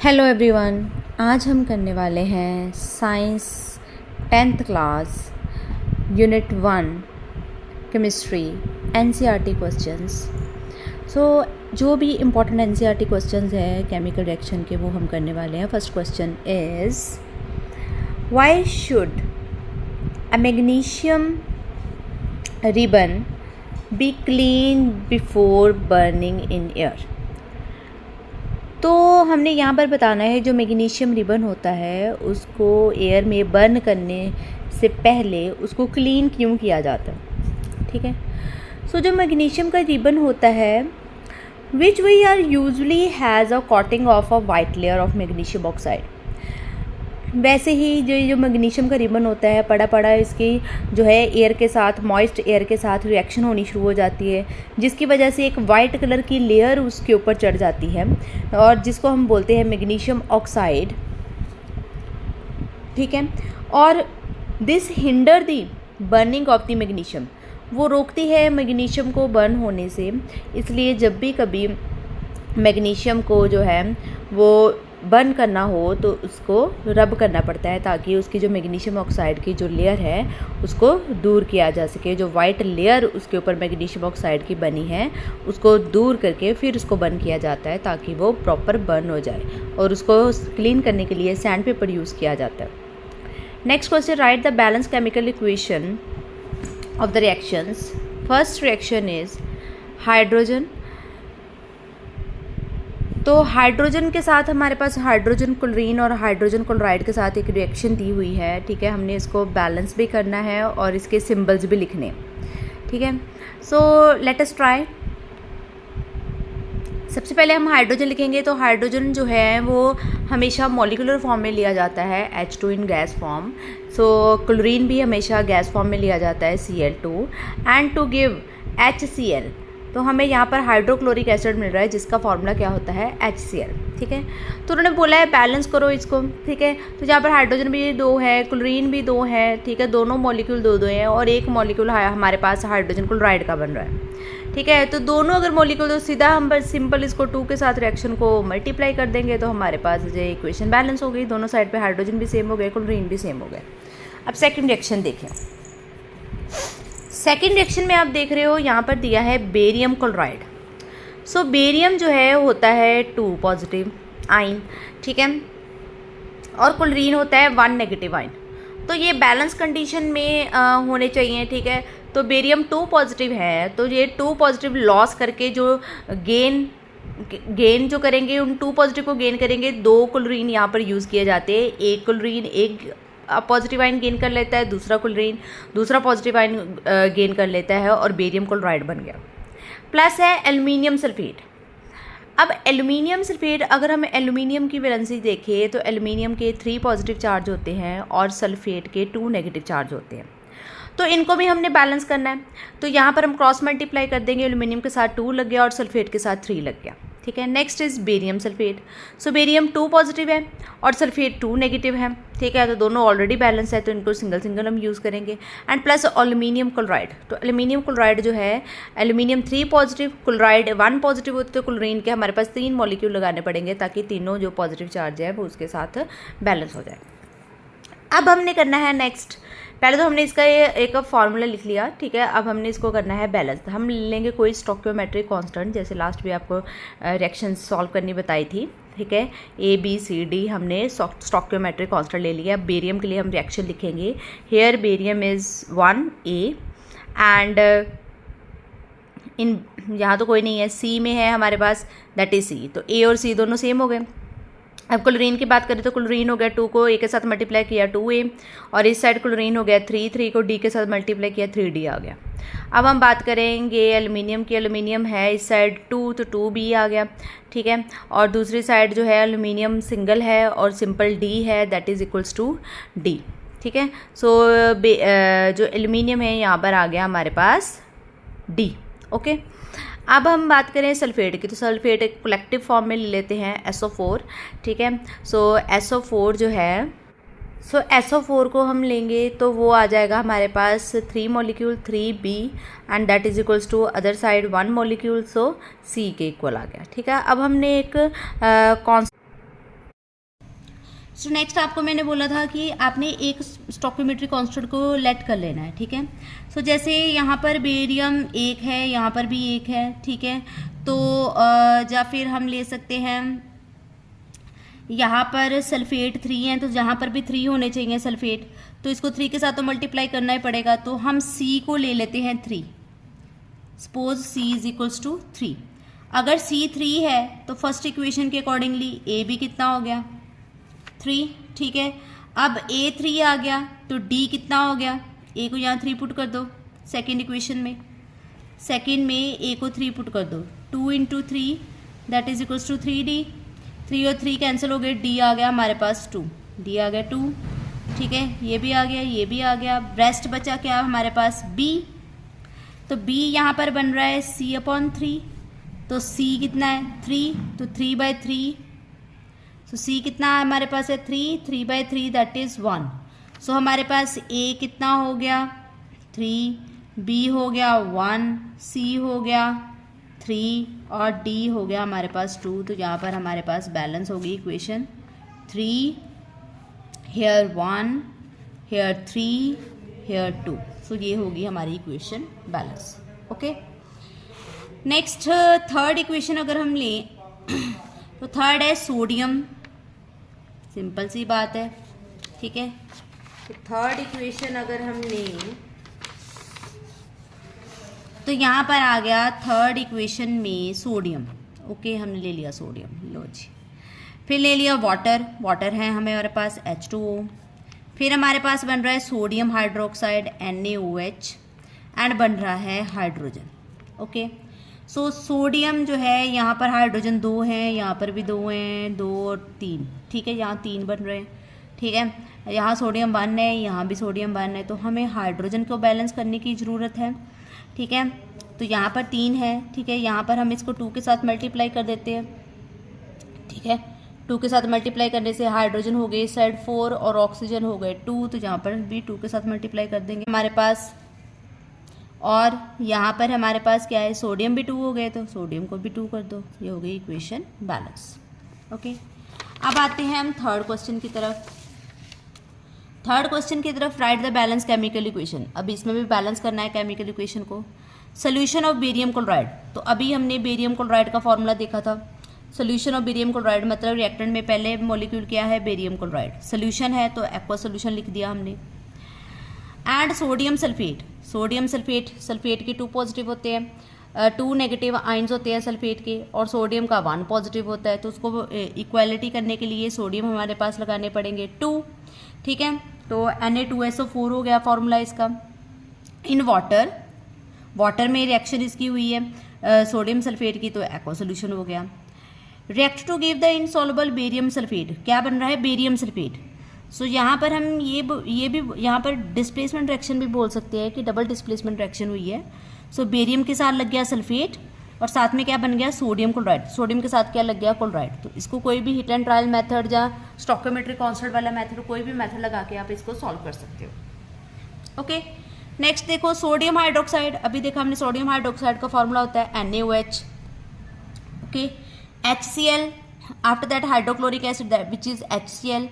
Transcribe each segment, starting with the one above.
Hello everyone, आज हम करने वाले हैं science 10th class unit 1 chemistry NCERT questions. जो भी इम्पोर्टेंट एनसीईआरटी क्वेश्चंस है केमिकल रिएक्शन के वो हम करने वाले हैं। First question is why should a magnesium ribbon be clean before burning in air. तो हमने यहाँ पर बताना है जो मैग्नीशियम रिबन होता है उसको एयर में बर्न करने से पहले उसको क्लीन क्यों किया जाता है। ठीक है, सो जो मैग्नीशियम का रिबन होता है which we are usually has a coating of a white layer of magnesium oxide. वैसे ही जो मैग्नीशियम का रिबन होता है पड़ा पड़ा इसकी जो है एयर के साथ, मॉइस्ट एयर के साथ रिएक्शन होनी शुरू हो जाती है, जिसकी वजह से एक वाइट कलर की लेयर उसके ऊपर चढ़ जाती है और जिसको हम बोलते हैं मैग्नीशियम ऑक्साइड। ठीक है, और this hinder the burning of the magnesium, वो रोकती है मैग्नीशियम को बर्न होने से। इसलिए जब भी कभी मैग्नीशियम को जो है वो बर्न करना हो तो उसको रब करना पड़ता है ताकि उसकी जो मैग्नीशियम ऑक्साइड की जो लेयर है उसको दूर किया जा सके। जो वाइट लेयर उसके ऊपर मैग्नीशियम ऑक्साइड की बनी है उसको दूर करके फिर उसको बर्न किया जाता है ताकि वो प्रॉपर बर्न हो जाए, और उसको क्लीन करने के लिए सैंड पेपर यूज़ किया जाता है। Next question, right the balance chemical equation of the reactions. First reaction is hydrogen. तो हाइड्रोजन के साथ हमारे पास हाइड्रोजन क्लोरीन और हाइड्रोजन क्लोराइड के साथ एक रिएक्शन दी हुई है। ठीक है, हमने इसको बैलेंस भी करना है और इसके सिंबल्स भी लिखने। ठीक है, सो लेट अस ट्राई। सबसे पहले हम हाइड्रोजन लिखेंगे तो हाइड्रोजन जो है वो हमेशा मॉलिक्यूलर फॉर्म में लिया जाता है H2 इन गैस फॉर्म। सो क्लोरीन भी हमेशा गैस फॉर्म में लिया जाता है Cl2, and to give HCl तो हमें यहाँ पर हाइड्रोक्लोरिक एसिड मिल रहा है जिसका फॉर्मूला क्या होता है HCl। ठीक है, तो उन्होंने बोला है बैलेंस करो इसको। ठीक है, तो यहाँ पर हाइड्रोजन भी 2 है, क्लोरीन भी 2 है। ठीक है, दोनों मॉलिक्यूल 2 हैं और एक मॉलिक्यूल हमारे पास हाइड्रोजन क्लोराइड का बन रहा है। ठीक है, तो दोनों अगर मॉलिक्यूल तो सीधा हम बस सिंपल इसको 2 के साथ रिएक्शन को मल्टीप्लाई कर देंगे तो हमारे पास ये इक्वेशन बैलेंस हो गई। दोनों साइड पे हाइड्रोजन भी सेम हो गए, क्लोरीन भी सेम हो गए। अब सेकंड रिएक्शन देखें। सेकंड रिएक्शन में आप देख रहे हो यहाँ पर दिया है बेरियम क्लोराइड। सो बेरियम जो है होता है 2 पॉजिटिव आयन। ठीक है, और क्लोरीन होता है 1 नेगेटिव आयन। तो ये बैलेंस कंडीशन में होने चाहिए। ठीक है, तो बेरियम 2 पॉजिटिव है तो ये 2 पॉजिटिव लॉस करके जो गेन जो करेंगे उन 2 पॉजिटिव को गेन करेंगे। 2 क्लोरीन यहाँ पर यूज़ किए जाते हैं। एक क्लोरीन एक पॉजिटिव आयन गेन कर लेता है, दूसरा क्लोरीन दूसरा पॉजिटिव आयन गेन कर लेता है और बेरियम क्लोराइड बन गया। प्लस है एल्युमिनियम सल्फेट। अब एल्युमिनियम सल्फेट अगर हम एल्युमिनियम की वैलेंसी देखें तो एल्युमिनियम के 3 पॉजिटिव चार्ज होते हैं और सल्फेट के 2 नेगेटिव चार्ज होते हैं। तो इनको भी हमने बैलेंस करना है। तो यहाँ पर हम क्रॉस मल्टीप्लाई कर देंगे, एल्युमिनियम के साथ 2 लग गया और सल्फेट के साथ 3 लग गया। ठीक है, next is barium sulphate. So barium 2 positive है और सल्फेट 2 नेगेटिव है। ठीक है, तो दोनों ऑलरेडी बैलेंस है तो इनको सिंगल सिंगल हम यूज़ करेंगे। And plus aluminium chloride. तो एल्युमिनियम क्लोराइड जो है एल्युमिनियम 3 पॉजिटिव, क्लोराइड 1 पॉजिटिव होते तो क्लोरीन के हमारे पास 3 मॉलिक्यूल लगाने पड़ेंगे ताकि तीनों जो पॉजिटिव चार्ज है वो उसके साथ बैलेंस हो जाए। अब हमने करना है नेक्स्ट, पहले तो हमने इसका एक फार्मूला लिख लिया। ठीक है, अब हमने इसको करना है बैलेंस। हम लेंगे कोई स्टोइकियोमेट्रिक कांस्टेंट, जैसे लास्ट भी आपको रिएक्शन सॉल्व करनी बताई थी। ठीक है, ABCD हमने स्टोइकियोमेट्रिक कांस्टेंट ले लिया। बेरियम के लिए हम रिएक्शन लिखेंगे। Here barium is 1A and in यहाँ तो कोई नहीं है, C में है हमारे पास, दैट इज C। तो A और C दोनों सेम हो गए। अब क्लोरीन की बात करें तो क्लोरीन हो गया 2 को A के साथ मल्टीप्लाई किया 2A, और इस साइड क्लोरीन हो गया 3 को D के साथ मल्टीप्लाई किया 3D आ गया। अब हम बात करेंगे एल्युमिनियम की। एल्युमिनियम है इस साइड 2 तो 2B आ गया। ठीक है, और दूसरी साइड जो है एल्युमिनियम सिंगल है और सिंपल D है, that is equals to D। ठीक है, सो जो एल्युमिनियम है यहाँ पर आ गया हमारे पास D। ओके, अब हम बात करें सल्फेट की। तो सल्फेट एक कलेक्टिव फॉर्म में ले लेते हैं SO4। ठीक है, सो SO4 जो है, सो SO4 को हम लेंगे तो वो आ जाएगा हमारे पास 3 molecule 3B and that is equals to other side 1 molecule, so C के इक्वल आ गया। ठीक है, अब हमने एक सो नेक्स्ट आपको मैंने बोला था कि आपने एक स्टोकियोमेट्रिक कांस्टेंट को लेट कर लेना है, ठीक है। सो जैसे यहाँ पर बेरियम 1 है, यहाँ पर भी 1 है, ठीक है। तो या फिर हम ले सकते हैं यहाँ पर सल्फेट 3 है, तो जहाँ पर भी 3 होने चाहिए सल्फेट, तो इसको 3 के साथ तो मल्टीप्लाई करना ही पड़ेगा। तो हम C को ले लेते हैं 3, suppose C is equals to 3। अगर C 3 है तो फर्स्ट इक्वेशन के अकॉर्डिंगली A भी कितना हो गया 3, ठीक है। अब A 3 आ गया तो D कितना हो गया, A को यहाँ 3 पुट कर दो सेकेंड इक्वेशन में, सेकेंड में A को 3 पुट कर दो, 2 into 3 that is equals to 3D, 3 और 3 कैंसिल हो गए, D आ गया हमारे पास 2, D आ गया 2, ठीक है। ये भी आ गया, ये भी आ गया, रेस्ट बचा क्या हमारे पास B, तो B यहाँ पर बन रहा है C/3, तो C कितना है 3, तो 3/3, सो C कितना हमारे पास है 3/3 दैट इज 1। सो हमारे पास A कितना हो गया 3, B हो गया 1, C हो गया 3 और D हो गया हमारे पास 2। तो यहाँ पर हमारे पास बैलेंस होगी इक्वेशन 3, हेयर 1, हेयर 3, हेयर 2। सो ये होगी हमारी equation balance, okay. Next third equation अगर हम लें तो थर्ड है सोडियम, सिंपल सी बात है, ठीक है। तो थर्ड इक्वेशन अगर हम लें तो यहाँ पर आ गया थर्ड इक्वेशन में सोडियम, ओके, हमने ले लिया सोडियम, लो जी। फिर ले लिया वाटर, वाटर है हमारे पास H2O, फिर हमारे पास बन रहा है सोडियम हाइड्रोक्साइड NaOH एंड बन रहा है हाइड्रोजन, ओके। सो सोडियम जो है यहाँ पर हाइड्रोजन 2 हैं, यहाँ पर भी 2 हैं, 2 और 3, ठीक है, यहाँ 3 बन रहे हैं, ठीक है। यहाँ सोडियम 1 है, यहाँ भी सोडियम 1 है, तो हमें हाइड्रोजन को बैलेंस करने की ज़रूरत है, ठीक है। तो यहाँ पर 3 है, ठीक है, यहाँ पर हम इसको 2 के साथ मल्टीप्लाई कर देते हैं, ठीक है। 2 के साथ मल्टीप्लाई करने से हाइड्रोजन हो गए इस साइड 4 और ऑक्सीजन हो गए 2, तो यहाँ पर भी 2 के साथ मल्टीप्लाई कर देंगे हमारे पास, और यहाँ पर हमारे पास क्या है सोडियम भी 2 हो गए, तो सोडियम को भी 2 कर दो, ये हो गई इक्वेशन बैलेंस, ओके। अब आते हैं हम थर्ड क्वेश्चन की तरफ। थर्ड क्वेश्चन की तरफ right the balance chemical equation. अब इसमें भी बैलेंस करना है केमिकल इक्वेशन को। सोल्यूशन ऑफ बेरियम क्लोराइड, तो अभी हमने बेरियम क्लोराइड का फॉर्मूला देखा था। सोल्यूशन ऑफ बेरियम क्लोराइड मतलब रिएक्टेंट में पहले मॉलिक्यूल क्या है बेरियम क्लोराइड, सोल्यूशन है तो एक्वा सोल्यूशन लिख दिया हमने। And sodium sulphate, sodium sulphate, sulphate के 2 पॉजिटिव होते हैं, 2 नेगेटिव आइंस होते हैं सल्फेट के, और सोडियम का 1 पॉजिटिव होता है, तो उसको इक्वालिटी करने के लिए सोडियम हमारे पास लगाने पड़ेंगे 2, ठीक है। तो Na2SO4 हो गया फॉर्मूला इसका। इन वाटर, वाटर में रिएक्शन इसकी हुई है सोडियम सल्फेट की, तो एक्वा सोल्यूशन हो गया। React to give the insoluble barium sulphate, क्या बन रहा है बेरियम सल्फेट। सो यहाँ पर हम ये भी यहाँ पर डिस्प्लेसमेंट रिएक्शन भी बोल सकते हैं कि डबल डिस्प्लेसमेंट रिएक्शन हुई है। सो बेरियम के साथ लग गया सल्फेट और साथ में क्या बन गया सोडियम क्लोराइड, सोडियम के साथ क्या लग गया क्लोराइड। तो इसको कोई भी हिट एंड ट्रायल मेथड या स्टोकियोमेट्रिक कांस्टेंट वाला मेथड, कोई भी मेथड लगा के आप इसको सॉल्व कर सकते हो, ओके। नेक्स्ट देखो सोडियम हाइड्रोक्साइड, अभी देखा हमने सोडियम हाइड्रोक्साइड का फॉर्मूला होता है NaOH, okay, HCl, after that hydrochloric acid which is HCl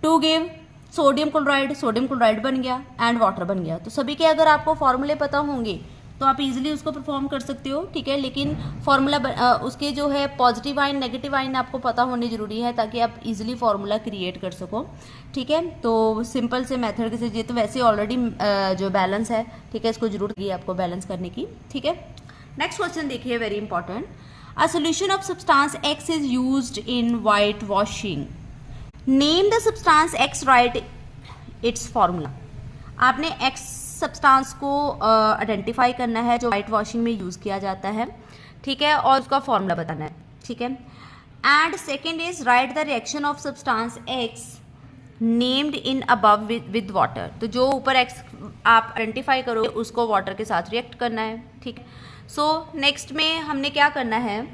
to give sodium chloride, sodium chloride बन गया एंड वाटर बन गया। तो सभी के अगर आपको फॉर्मूले पता होंगे तो आप इजीली उसको परफॉर्म कर सकते हो, ठीक है। लेकिन फॉर्मूला उसके जो है पॉजिटिव आइन नेगेटिव आइन आपको पता होनी जरूरी है ताकि आप इजीली फॉर्मूला क्रिएट कर सको, ठीक है। तो सिंपल से मेथड से, ये तो वैसे ऑलरेडी जो बैलेंस है, ठीक है, इसको जरूरत है आपको बैलेंस करने की, ठीक है। नेक्स्ट क्वेश्चन देखिए, very important. A solution of substance X is used in white washing, name the substance X, right it's formula. आपने X सब्सटेंस को आइडेंटिफाई करना है जो वाइट वॉशिंग में यूज़ किया जाता है, ठीक है, और उसका फॉर्मूला बताना है, ठीक है। And second is right the reaction of substance X named in above with water, तो जो ऊपर X आप आइडेंटिफाई करोगे उसको वाटर के साथ रिएक्ट करना है, ठीक। सो नेक्स्ट में हमने क्या करना है,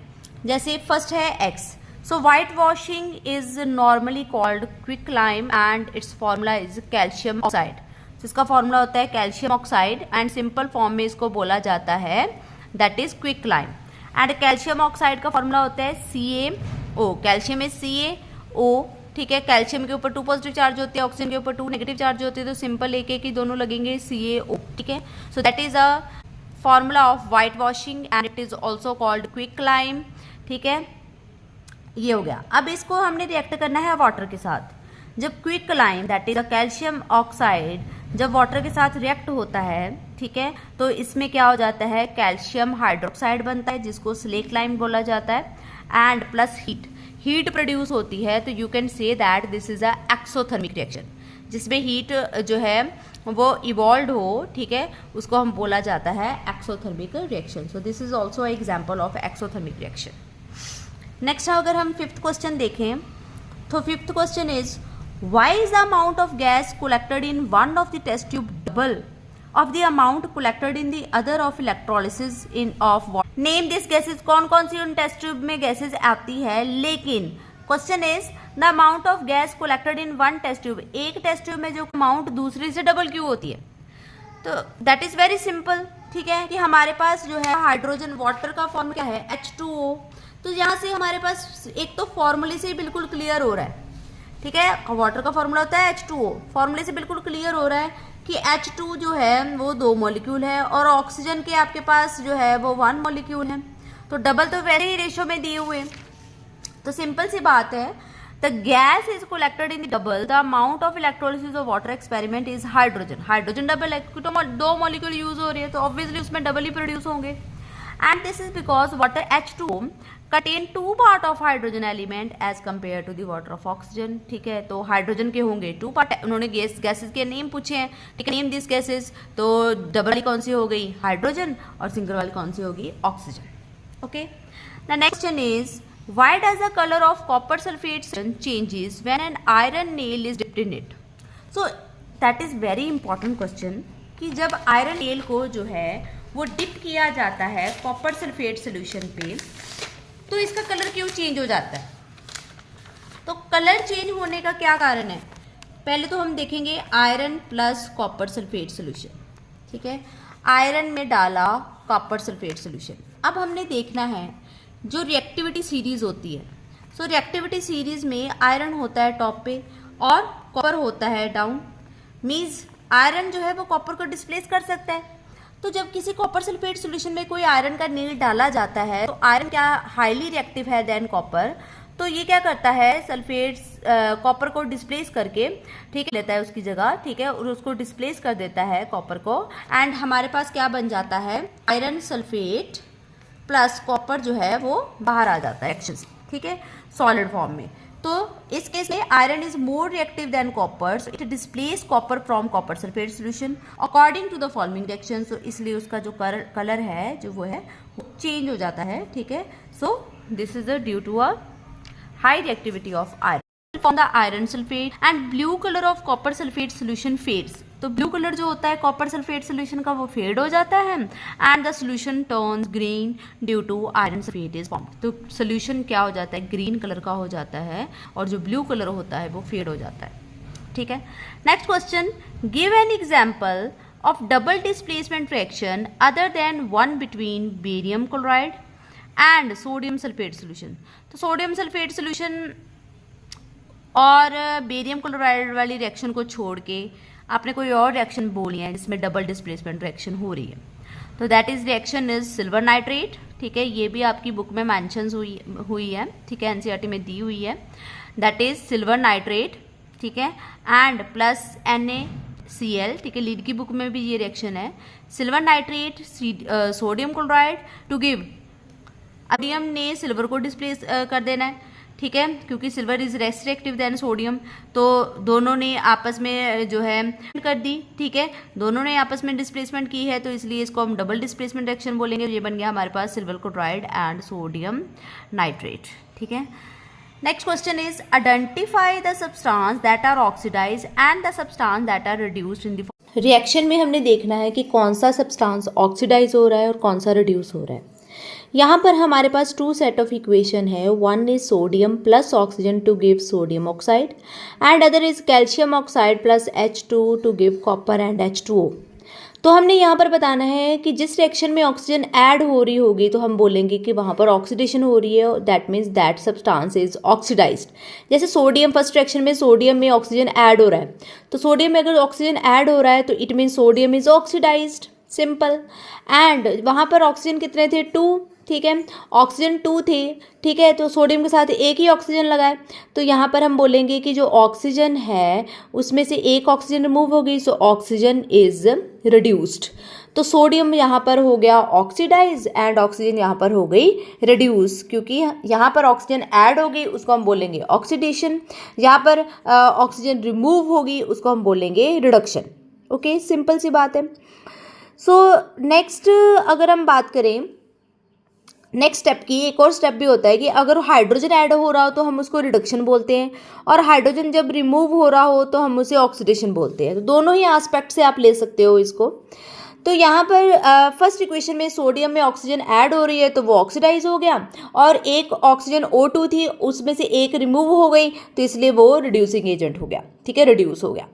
जैसे फर्स्ट है X, so white washing is normally called quicklime and it's formula is calcium oxide, इसका फॉर्मूला होता है calcium oxide and simple form में इसको बोला जाता है that is quicklime. And calcium oxide का फॉर्मूला होता है CaO, कैल्शियम इज CaO ठीक है, कैल्शियम के ऊपर 2 पॉजिटिव चार्ज होते हैं, ऑक्सीजन के ऊपर 2 नेगेटिव चार्ज होते हैं, तो सिंपल एक एक ही दोनों लगेंगे CaO, ठीक है। So that is a formula of white washing and it is also called quick lime, ठीक है। ये हो गया। अब इसको हमने रिएक्ट करना है वाटर के साथ। जब quick lime that is a calcium oxide जब वाटर के साथ रिएक्ट होता है, ठीक है, तो इसमें क्या हो जाता है, कैल्शियम हाइड्रोक्साइड बनता है जिसको स्लेक लाइम बोला जाता है, एंड प्लस हीट प्रोड्यूस होती है। तो you can say that this is a exothermic reaction, जिसमें हीट जो है वो इवॉल्व हो, ठीक है, उसको हम बोला जाता है exothermic reaction. So this is also example of exothermic reaction. Next अगर हम फिफ्थ क्वेश्चन देखें तो fifth question is why is the amount of gas collected in one of the test tube double of the amount collected in the other of electrolysis in of water? Name this gases, कौन कौन सी उन test tube में gases आती है, लेकिन question is the amount of gas collected in one test tube, एक test tube में जो अमाउंट दूसरी से डबल क्यों होती है। तो दैट इज वेरी सिंपल, ठीक है, कि हमारे पास जो है हाइड्रोजन वाटर का फॉर्म क्या है H2O। तो यहाँ से हमारे पास एक तो फॉर्मूले से बिल्कुल क्लियर हो रहा है, ठीक है, वाटर का फॉर्मूला होता है H2O, फॉर्मूले से बिल्कुल क्लियर हो रहा है कि H2 जो है वो 2 मॉलिक्यूल है और ऑक्सीजन के आपके पास जो है वो 1 मॉलिक्यूल है। तो डबल तो वैसे ही रेशियो में दिए हुए, तो सिंपल सी बात है, the gas is collected in double the amount of electrolysis of water experiment is hydrogen. Hydrogen double है क्योंकि तो 2 मॉलिक्यूल यूज हो रही है, तो ऑब्वियसली उसमें डबल ही प्रोड्यूस होंगे। And this is because water H2O contain 2 part of hydrogen element as compare to the water of oxygen, ठीक है। तो हाइड्रोजन के होंगे 2 पार्ट, उन्होंने गैसेस के नेम पूछे हैं, ठीक है, नेम दिस गैसेस। तो डबल वाली कौन सी हो गई, हाइड्रोजन, और सिंगल वाली कौन सी होगी, oxygen. Okay, the next question is why does the colour of copper sulphate changes when an iron nail is dipped in it. So that is very important question कि जब आयरन नेल को जो है वो dip किया जाता है copper sulphate solution पे, तो इसका कलर क्यों चेंज हो जाता है। तो कलर चेंज होने का क्या कारण है, पहले तो हम देखेंगे iron plus copper sulphate solution, ठीक है, आयरन में डाला कॉपर सल्फेट सोल्यूशन। अब हमने देखना है जो रिएक्टिविटी सीरीज होती है, सो रिएक्टिविटी सीरीज में आयरन होता है टॉप पे और कॉपर होता है डाउन, मीन्स आयरन जो है वो कॉपर को डिस्प्लेस कर सकता है। तो जब किसी कॉपर सल्फेट सॉल्यूशन में कोई आयरन का नील डाला जाता है, तो आयरन क्या हाईली रिएक्टिव है देन कॉपर, तो ये क्या करता है सल्फेट्स कॉपर को डिस्प्लेस करके, ठीक है, लेता है उसकी जगह, ठीक है, और उसको डिस्प्लेस कर देता है कॉपर को, एंड हमारे पास क्या बन जाता है, आयरन सल्फेट प्लस कॉपर जो है वो बाहर आ जाता है एक्शन से, ठीक है, सॉलिड फॉर्म में। तो इस केस में iron is more reactive than copper, so it displace copper from copper sulphate solution according to the following reaction. So इसलिए उसका जो कलर है जो वो है वो चेंज हो जाता है, ठीक है। So this is due to a high reactivity of iron from the iron sulphate, and blue colour of copper sulphate solution fades. तो ब्लू कलर जो होता है कॉपर सल्फेट सोल्यूशन का वो फेड हो जाता है, and the solution turns green due to iron sulphate is form. तो सोल्यूशन क्या हो जाता है, ग्रीन कलर का हो जाता है, और जो ब्लू कलर होता है वो फेड हो जाता है, ठीक है। Next question, give an example of double displacement reaction other than one between barium chloride and sodium sulphate solution. तो सोडियम सल्फेट सोल्यूशन और बेरियम क्लोराइड वाली रिएक्शन को छोड़ के आपने कोई और रिएक्शन बोली है जिसमें डबल डिस्प्लेसमेंट रिएक्शन हो रही है, तो that is reaction is silver nitrate, ठीक है, ये भी आपकी बुक में मेंशन हुई है, ठीक है, एनसीईआरटी में दी हुई है, दैट इज सिल्वर नाइट्रेट, ठीक है, एंड प्लस NaCl, ठीक है, लीड की बुक में भी ये रिएक्शन है, silver nitrate sodium chloride to give, sodium ने सिल्वर को डिस्प्लेस कर देना है, ठीक है, क्योंकि silver is less reactive than sodium, तो दोनों ने आपस में जो है कर दी, ठीक है, दोनों ने आपस में डिस्प्लेसमेंट की है, तो इसलिए इसको हम डबल डिस्प्लेसमेंट रिएक्शन बोलेंगे। ये बन गया हमारे पास silver chloride and sodium nitrate, ठीक है। Next question is identify the substance that are oxidize and the substance that are reduced in the reaction में हमने देखना है कि कौन सा सब्सटेंस ऑक्सीडाइज हो रहा है और कौन सा रिड्यूस हो रहा है। यहाँ पर हमारे पास 2 सेट ऑफ इक्वेशन है, one is sodium plus oxygen to give sodium oxide and other is calcium oxide plus H2 to give copper and H2O। तो हमने यहाँ पर बताना है कि जिस रिएक्शन में ऑक्सीजन ऐड हो रही होगी तो हम बोलेंगे कि वहाँ पर ऑक्सीडेशन हो रही है, that means that substance is oxidised. जैसे सोडियम, फर्स्ट रिएक्शन में सोडियम में ऑक्सीजन ऐड हो रहा है, तो सोडियम में अगर ऑक्सीजन ऐड हो रहा है तो it means sodium is oxidised, simple. And वहाँ पर ऑक्सीजन कितने थे, 2, ठीक है, ऑक्सीजन 2 थे, ठीक है, तो सोडियम के साथ एक ही ऑक्सीजन लगा है, तो यहाँ पर हम बोलेंगे कि जो ऑक्सीजन है उसमें से एक ऑक्सीजन रिमूव हो गई, सो ऑक्सीजन इज रिड्यूस्ड। तो सोडियम यहाँ पर हो गया ऑक्सीडाइज एंड ऑक्सीजन यहाँ पर हो गई रिड्यूस, क्योंकि यहाँ पर ऑक्सीजन ऐड हो गई, उसको हम बोलेंगे ऑक्सीडेशन। यहाँ पर ऑक्सीजन रिमूव होगी, उसको हम बोलेंगे रिडक्शन। ओके, सिंपल सी बात है। सो नेक्स्ट अगर हम बात करें नेक्स्ट स्टेप की, एक और स्टेप भी होता है कि अगर हाइड्रोजन ऐड हो रहा हो तो हम उसको रिडक्शन बोलते हैं, और हाइड्रोजन जब रिमूव हो रहा हो तो हम उसे ऑक्सीडेशन बोलते हैं। तो दोनों ही एस्पेक्ट से आप ले सकते हो इसको। तो यहाँ पर फर्स्ट इक्वेशन में सोडियम में ऑक्सीजन ऐड हो रही है तो वो ऑक्सीडाइज हो गया, और एक ऑक्सीजन O2 थी उसमें से एक रिमूव हो गई तो इसलिए वो रिड्यूसिंग एजेंट हो गया, ठीक है, रिड्यूस हो गया।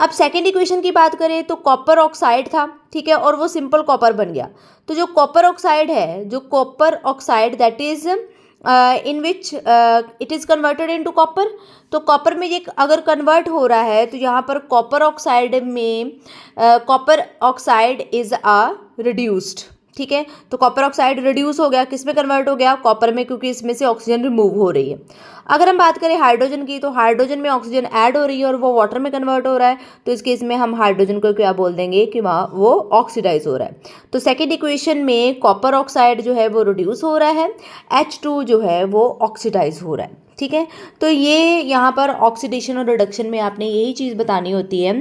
अब सेकेंड इक्वेशन की बात करें तो कॉपर ऑक्साइड था, ठीक है, और वो सिंपल कॉपर बन गया। तो जो कॉपर ऑक्साइड है, जो copper oxide that is in which it is converted into copper, तो कॉपर में ये अगर कन्वर्ट हो रहा है तो यहाँ पर कॉपर ऑक्साइड में copper oxide is a reduced, ठीक है, तो कॉपर ऑक्साइड रिड्यूस हो गया, किस में कन्वर्ट हो गया, कॉपर में, क्योंकि इसमें से ऑक्सीजन रिमूव हो रही है। अगर हम बात करें हाइड्रोजन की, तो हाइड्रोजन में ऑक्सीजन ऐड हो रही है और वो वाटर में कन्वर्ट हो रहा है, तो इस केस में हम हाइड्रोजन को क्या बोल देंगे कि वहाँ वो ऑक्सीडाइज हो रहा है। तो सेकेंड इक्वेशन में कॉपर ऑक्साइड जो है वो रिड्यूस हो रहा है, H2 जो है वो ऑक्सीडाइज हो रहा है, ठीक है। तो ये यहाँ पर ऑक्सीडेशन और रिडक्शन में आपने यही चीज़ बतानी होती है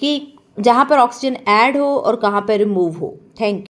कि जहाँ पर ऑक्सीजन ऐड हो और कहाँ पर रिमूव हो। Thank you.